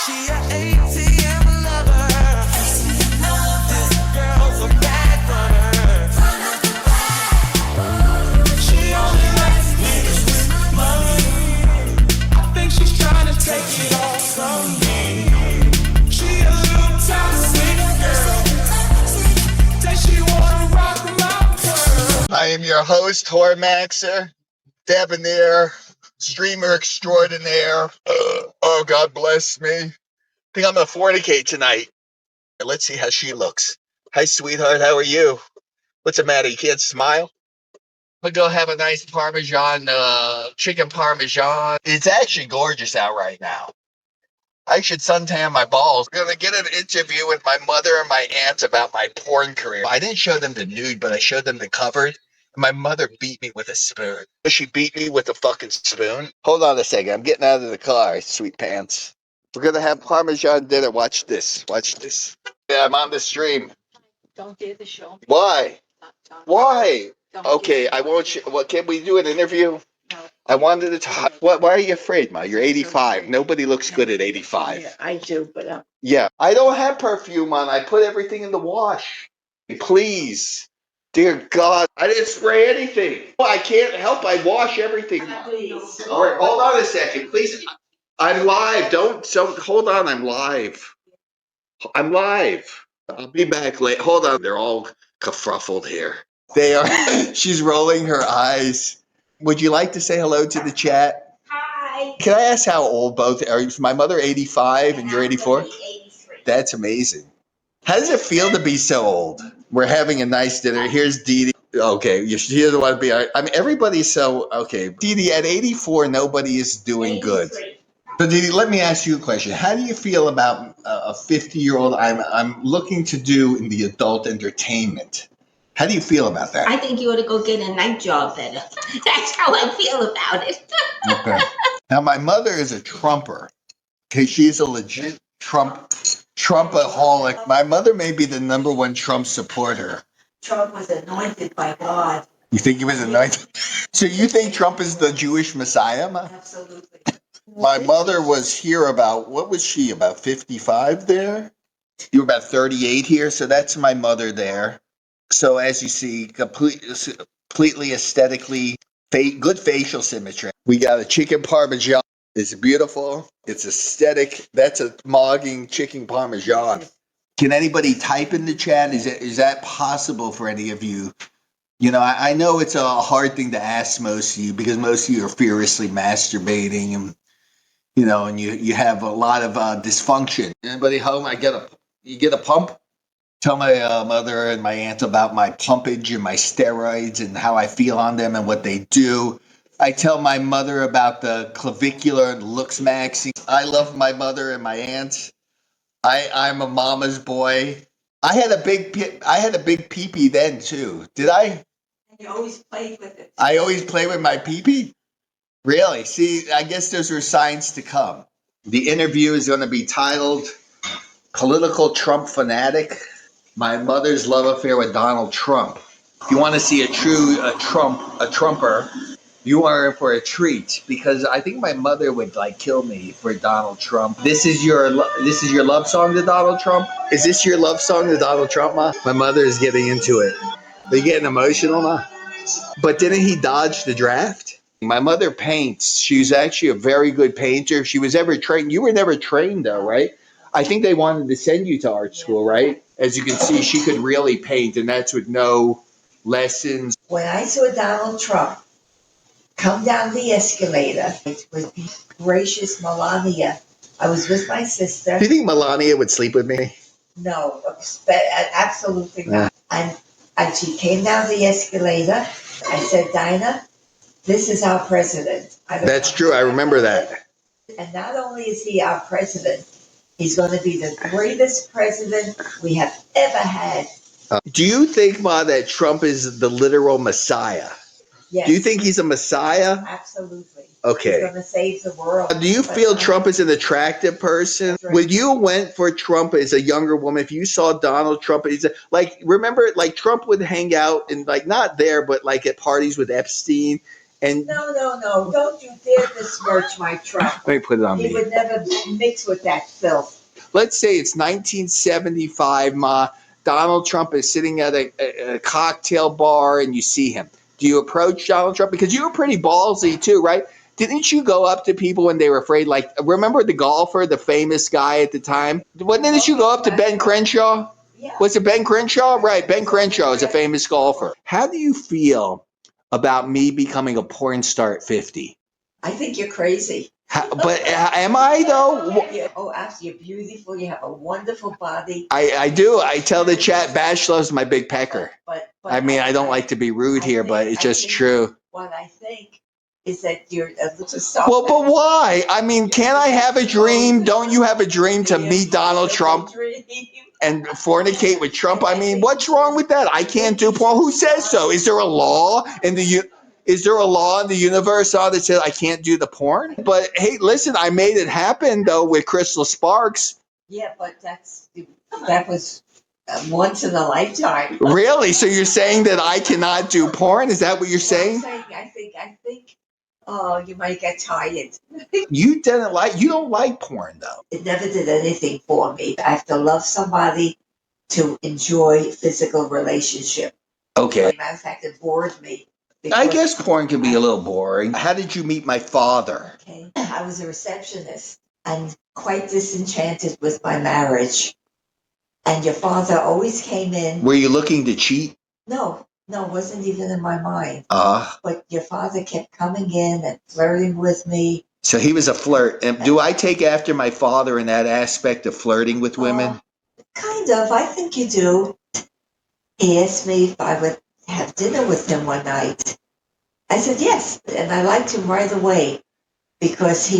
She a ATM lover. This girl's a bad runner. She only likes niggas with money. I think she's trying to take it all from me. She a little toxic girl. Say she wanna rock my world. I am your host, Hormaxer, debonair, streamer extraordinaire. Oh, God bless me. I think I'm gonna fornicate tonight. Let's see how she looks. Hi, sweetheart. How are you? What's the matter? You can't smile? I'm gonna go have a nice Parmesan, chicken Parmesan. It's actually gorgeous out right now. I should suntan my balls. I'm gonna get an interview with my mother and my aunt about my porn career. I didn't show them the nude, but I showed them the cover. My mother beat me with a spoon. She beat me with a fucking spoon. Hold on a second. I'm getting out of the car, sweet pants. We're gonna have Parmesan dinner. Watch this. Watch this. Yeah, I'm on the stream. Don't dare to show me. Why? Don't. Why? Don't Okay, dare. I won't. What? Can we do an interview? No. I wanted to talk. What? Why are you afraid, Ma? You're 85. Nobody looks good at 85. Yeah, I do, but Yeah, I don't have perfume on. I put everything in the wash. Please. Dear God, I didn't spray anything. I can't help. I wash everything. please. All right, hold on a second, please. I'm live. Hold on. I'm live. I'm live. I'll be back late. Hold on. They're all kerfuffled here. They are. She's rolling her eyes. Would you like to say hello to the chat? Hi. Can I ask how old both are? Is my mother 85 and you're 84? 83. That's amazing. How does it feel to be so old? We're having a nice dinner. Here's Dee Dee. Okay, she doesn't want to be. I mean, everybody's so okay. Dee Dee, at 84, nobody is doing good. So Dee Dee, let me ask you a question. How do you feel about a 50-year-old? I'm looking to do in the adult entertainment. How do you feel about that? I think you ought to go get a night job then. That's how I feel about it. Okay. Now, my mother is a Trumper. Okay, she's a legit Trumpaholic. My mother may be the #1 Trump supporter. Trump was anointed by God. You think he was anointed? So you think Trump is the Jewish Messiah, Ma? Absolutely. My mother was here about, what was she, about 55 there? You were about 38 here, so that's my mother there. So as you see, completely aesthetically, good facial symmetry. We got a chicken Parmesan. It's beautiful. It's aesthetic. That's a mogging chicken Parmesan. Can anybody type in the chat? Is that possible for any of you? You know, I know it's a hard thing to ask most of you because most of you are furiously masturbating and, you know, and you have a lot of dysfunction. Anybody home? You get a pump? Tell my mother and my aunt about my pumpage and my steroids and how I feel on them and what they do. I tell my mother about the clavicular and looks maxing. I love my mother and my aunt. I'm a mama's boy. I had a big pee-pee then too. Did I? You always played with it. I always play with my pee-pee? Really? See, I guess those are signs to come. The interview is going to be titled Political Trump Fanatic, My Mother's Love Affair with Donald Trump. If you want to see a Trumper, you are in for a treat because I think my mother would like kill me for Donald Trump. This is your love song to Donald Trump? Is this your love song to Donald Trump, Ma? My mother is getting into it. Are you getting emotional, Ma? But didn't he dodge the draft? My mother paints. She's actually a very good painter. If she was ever trained, you were never trained though, right? I think they wanted to send you to art school, right? As you can see, she could really paint, and that's with no lessons. When I saw Donald Trump come down the escalator with the gracious Melania, I was with my sister. Do you think Melania would sleep with me? No, absolutely not. And she came down the escalator. I said, Dinah, this is our president. That's true. I remember that. And not only is he our president, he's going to be the greatest president we have ever had. Do you think, Ma, that Trump is the literal Messiah? Yes. Do you think he's a Messiah? Absolutely. Okay. He's going to save the world. Do you feel Trump is an attractive person? Right. When you went for Trump as a younger woman, if you saw Donald Trump, remember, like Trump would hang out and like not there, but like at parties with Epstein, And No, don't you dare besmirch my Trump. let me put it on He me. would never mix with that filth. Let's say it's 1975, Ma. Donald Trump is sitting at a cocktail bar and you see him. Do you approach Donald Trump? Because you were pretty ballsy too, right? Didn't you go up to people when they were afraid? Like, remember the golfer, the famous guy at the time? Didn't you go up to Ben Crenshaw? Yeah. Was it Ben Crenshaw? Right, Ben Crenshaw is a famous golfer. How do you feel about me becoming a porn star at 50? I think you're crazy. But am I though? Oh, after you're beautiful, you have a wonderful body. I do. I tell the chat, Bash loves my big pecker. But I mean, I don't like to be rude here, but it's just true. What I think is that you're a little soft. Well, but why? I mean, can't I have a dream? Don't you have a dream to meet Donald Trump and fornicate with Trump? I mean, what's wrong with that? I can't do porn. Who says so? Is there a law in the universe that says I can't do the porn? But hey, listen, I made it happen though with Crystal Sparks. Yeah, but that was once in a lifetime. Really? So you're saying that I cannot do porn? Is that what you're saying? I think. Oh, you might get tired. You don't like porn though. It never did anything for me. I have to love somebody to enjoy physical relationship. Okay. As a matter of fact, it bored me. I guess porn can be a little boring. How did you meet my father? Okay. I was a receptionist and quite disenchanted with my marriage. And your father always came in. Were you looking to cheat? No, it wasn't even in my mind. But your father kept coming in and flirting with me. So he was a flirt. And do I take after my father in that aspect of flirting with women? Kind of. I think you do. He asked me if I would have dinner with him one night. I said yes. And I liked him right away because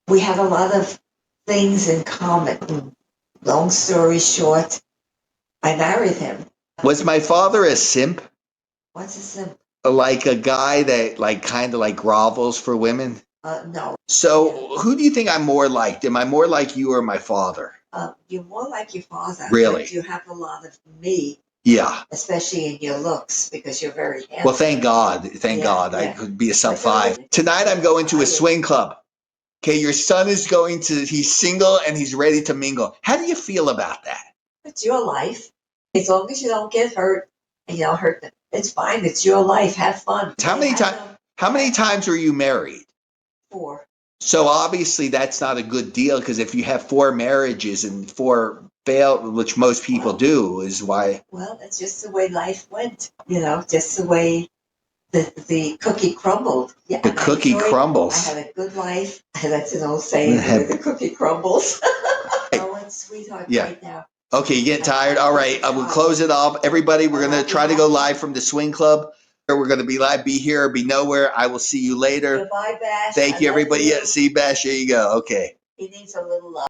we had a lot of things in common. Long story short, I married him. Was my father a simp? What's a simp? Like a guy that kind of grovels for women? No. So who do you think I'm more like? Am I more like you or my father? You're more like your father. Really? But you have a lot of me. Yeah. Especially in your looks, because you're very handsome. Well, thank God. Thank God. I could be a sub 5. Tonight I'm going to a swing club. Okay, your son is he's single and he's ready to mingle. How do you feel about that? It's your life. As long as you don't get hurt and you don't hurt them, it's fine. It's your life. Have fun. How many times were you married? 4. So obviously that's not a good deal, because if you have 4 marriages and 4 fail, which most people do, is why. Well, it's just the way life went. Just the way the cookie crumbled. Yeah, the cookie crumbles. I had a good life. That's an old saying. The cookie crumbles. Oh, it's sweetheart right now. Okay, you get tired? All right, I will close it off. Everybody, we're going to try to go live from the swing club. We're going to be live, be here, or be nowhere. I will see you later. Goodbye, Bash. Thank you, everybody. Yeah, see Bash. There you go. Okay. He needs a little love.